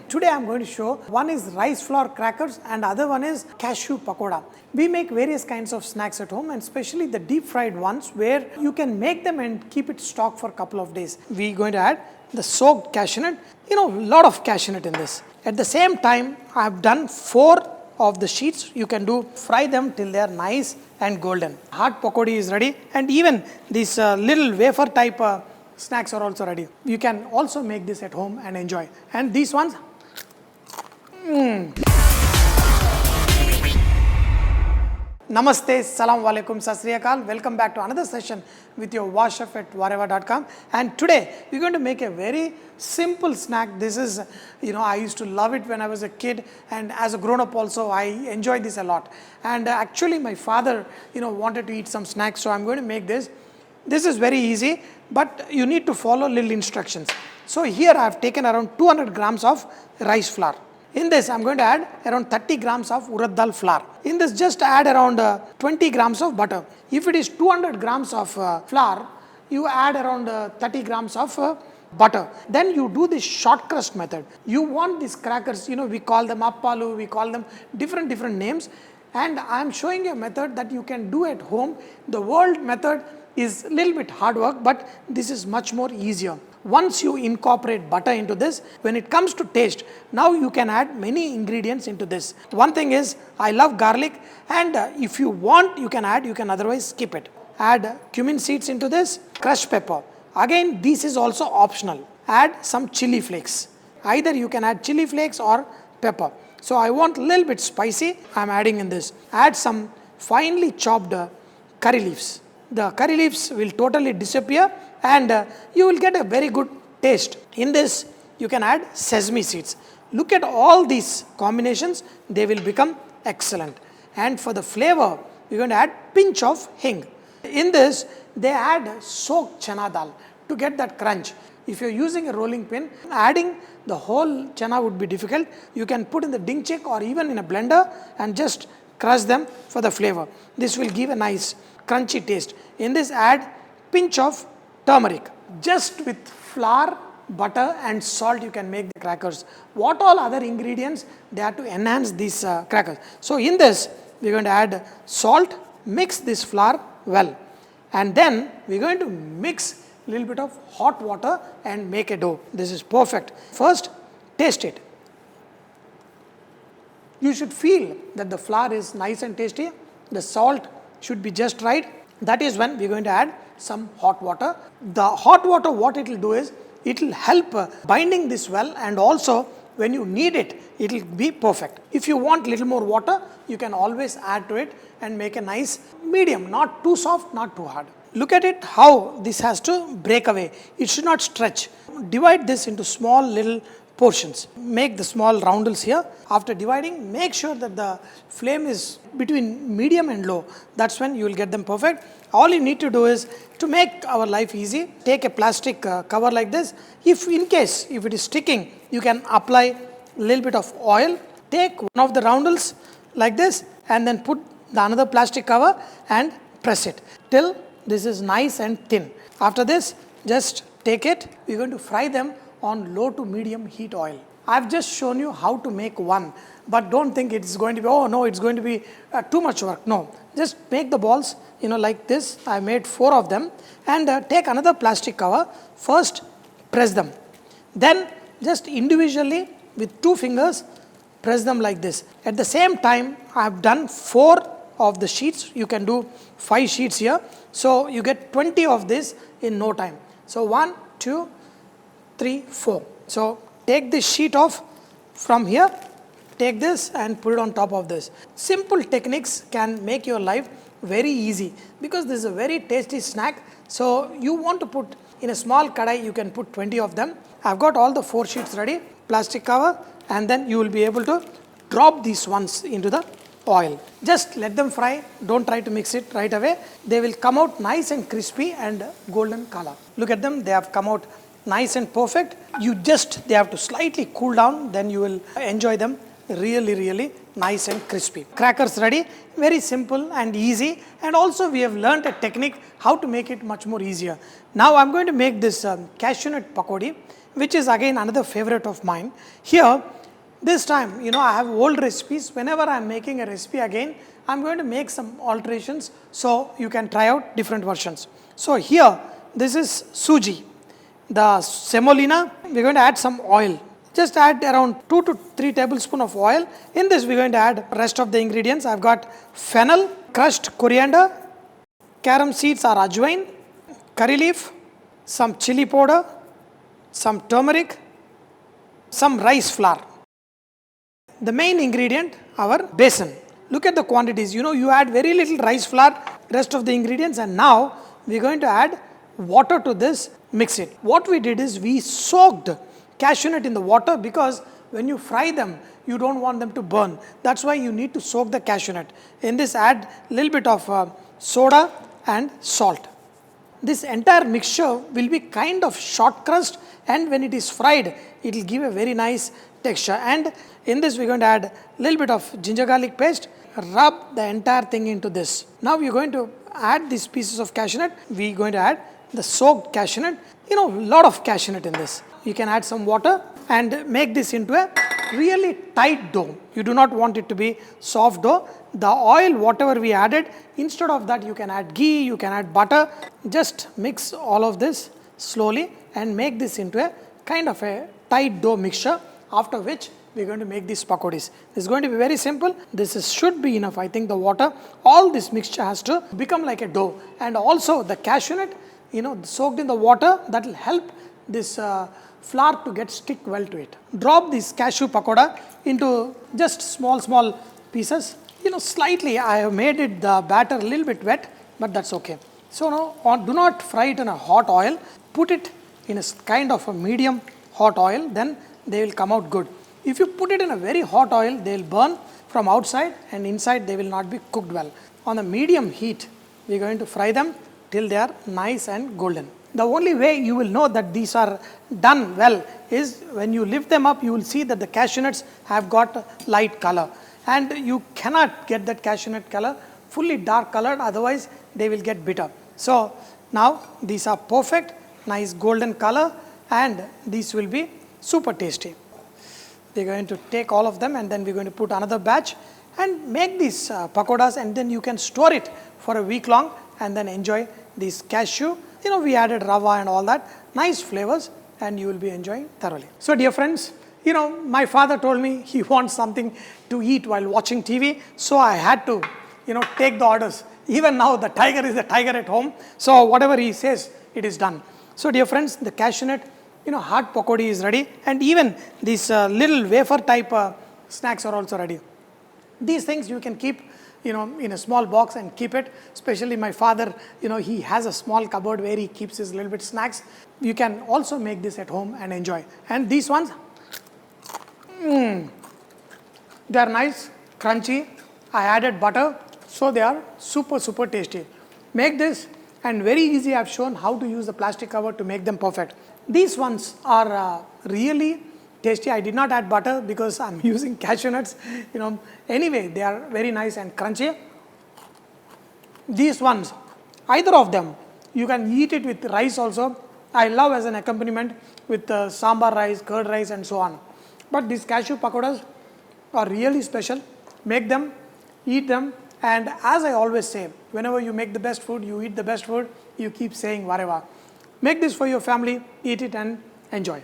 today I'm going to show one is rice flour crackers and other one is cashew pakoda. We make various kinds of snacks at home and especially the deep fried ones where you can make them and keep it stocked for a couple of days. We're going to add the soaked cashew nut, a lot of cashew nut in this. At the same time, I've done 4 of the sheets. You can fry them till they are nice and golden. Hot pakodi is ready and even these little wafer type snacks are also ready. You can also make this at home and enjoy. And these ones, Namaste, Salam Alaikum, Sat Sri Akal. Welcome back to another session with your Wow Chef at wowreva.com. And today we're going to make a very simple snack. This is, I used to love it when I was a kid, and as a grown up also I enjoy this a lot. And actually my father, wanted to eat some snacks, so I'm going to make this. This is very easy, but you need to follow little instructions. So here I have taken around 200 grams of rice flour. In this, I'm going to add around 30 grams of urad dal flour. In this, just add around 20 grams of butter. If it is 200 grams of flour, you add around 30 grams of butter. Then you do this short crust method. You want these crackers, we call them appalu, we call them different names. And I'm showing you a method that you can do at home. The world method is a little bit hard work, but this is much more easier. Once you incorporate butter into this, when it comes to taste, now you can add many ingredients into this. One thing is, I love garlic, and if you want, you can add, you can otherwise skip it. Add cumin seeds into this, crushed pepper. Again, this is also optional. Add some chili flakes. Either you can add chili flakes or pepper. So I want a little bit spicy, I'm adding in this. Add some finely chopped curry leaves. The curry leaves will totally disappear and you will get a very good taste. In this, you can add sesame seeds. Look at all these combinations, they will become excellent. And for the flavor, you're going to add pinch of hing. In this, they add soaked chana dal to get that crunch. If you're using a rolling pin, adding the whole chana would be difficult. You can put in the dingchik or even in a blender and just crush them for the flavor. This will give a nice crunchy taste. In this, add pinch of turmeric. Just with flour, butter and salt you can make the crackers. What all other ingredients they have to enhance these crackers. So in this, we're going to add salt, mix this flour well. And then we're going to mix a little bit of hot water and make a dough. This is perfect. First, taste it. You should feel that the flour is nice and tasty. The salt should be just right. That is when we're going to add some hot water. The hot water, what it will do is, it will help binding this well, and also when you need it, it will be perfect. If you want little more water, you can always add to it and make a nice medium, not too soft, not too hard. Look at it how this has to break away. It should not stretch. Divide this into small little portions. Make the small roundels here. After dividing, make sure that the flame is between medium and low. That's when you will get them perfect. All you need to do is, to make our life easy, take a plastic cover like this. If it is sticking, you can apply a little bit of oil. Take one of the roundels like this and then put the another plastic cover and press it till this is nice and thin. After this, just take it. We're going to fry them on low to medium heat oil. I've just shown you how to make one, but don't think it's going to be, it's going to be too much work. No, just make the balls, like this. I made 4 of them, and take another plastic cover. First, press them. Then, just individually with 2 fingers, press them like this. At the same time, I've done 4 of the sheets. You can do 5 sheets here. So, you get 20 of this in no time. So, 1, 2, 3, 4. So take this sheet off from here, take this and put it on top of this. Simple techniques can make your life very easy because this is a very tasty snack. So you want to put in a small kadai, you can put 20 of them. I've got all the 4 sheets ready, plastic cover, and then you will be able to drop these ones into the oil. Just let them fry, don't try to mix it right away. They will come out nice and crispy and golden color. Look at them, they have come out nice and perfect. They have to slightly cool down, then you will enjoy them really nice and crispy. Crackers ready, very simple and easy, and also we have learnt a technique how to make it much more easier. Now I'm going to make this cashew nut pakodi, which is again another favorite of mine. Here This time, I have old recipes. Whenever I am making a recipe again, I am going to make some alterations so you can try out different versions. So here, this is suji. The semolina, we are going to add some oil. Just add around 2 to 3 tablespoons of oil. In this, we are going to add rest of the ingredients. I have got fennel, crushed coriander, carom seeds or ajwain, curry leaf, some chili powder, some turmeric, some rice flour. The main ingredient, our besan. Look at the quantities. You add very little rice flour, rest of the ingredients, and now we are going to add water to this, mix it. What we did is we soaked cashew nut in the water because when you fry them, you don't want them to burn. That's why you need to soak the cashew nut. In this, add a little bit of soda and salt. This entire mixture will be kind of short crust, and when it is fried, it will give a very nice texture. And in this, we are going to add a little bit of ginger garlic paste, rub the entire thing into this. Now we are going to add these pieces of cashew nut. We are going to add the soaked cashew nut. A lot of cashew nut in this. You can add some water and make this into a really tight dough. You do not want it to be soft dough. The oil, whatever we added, instead of that you can add ghee, you can add butter. Just mix all of this slowly and make this into a kind of a tight dough mixture, after which we are going to make these pakodis. This is going to be very simple. Should be enough. I think the water, all this mixture has to become like a dough. And also the cashew nut, soaked in the water, that will help this flour to get stick well to it. Drop this cashew pakoda into just small pieces. Slightly I have made it the batter a little bit wet, but that's okay. So now do not fry it in a hot oil. Put it in a kind of a medium hot oil, then they will come out good. If you put it in a very hot oil, they will burn from outside and inside they will not be cooked well. On a medium heat, we are going to fry them till they are nice and golden. The only way you will know that these are done well is when you lift them up, you will see that the cashew nuts have got light color. And you cannot get that cashew nut color fully dark colored, otherwise they will get bitter. So now these are perfect, nice golden color, and these will be super tasty. We are going to take all of them and then we are going to put another batch and make these pakodas, and then you can store it for a week long and then enjoy these cashew. We added rava and all that, nice flavors, and you will be enjoying thoroughly. So dear friends, my father told me he wants something to eat while watching TV, so I had to, take the orders. Even now the tiger is a tiger at home, so whatever he says, it is done. So dear friends, the cashew nut, hard pakodi is ready, and even these little wafer type snacks are also ready. These things you can keep in a small box and keep it. Especially my father, he has a small cupboard where he keeps his little bit snacks. You can also make this at home and enjoy. And these ones, they are nice, crunchy. I added butter, so they are super tasty. Make this, and very easy. I have shown how to use the plastic cover to make them perfect. These ones are really tasty. I did not add butter because I'm using cashew nuts. Anyway, they are very nice and crunchy. These ones, either of them, you can eat it with rice also. I love as an accompaniment with sambar rice, curd rice, and so on. But these cashew pakodas are really special. Make them, eat them, and as I always say, whenever you make the best food, you eat the best food, you keep saying vareva. Make this for your family, eat it and enjoy.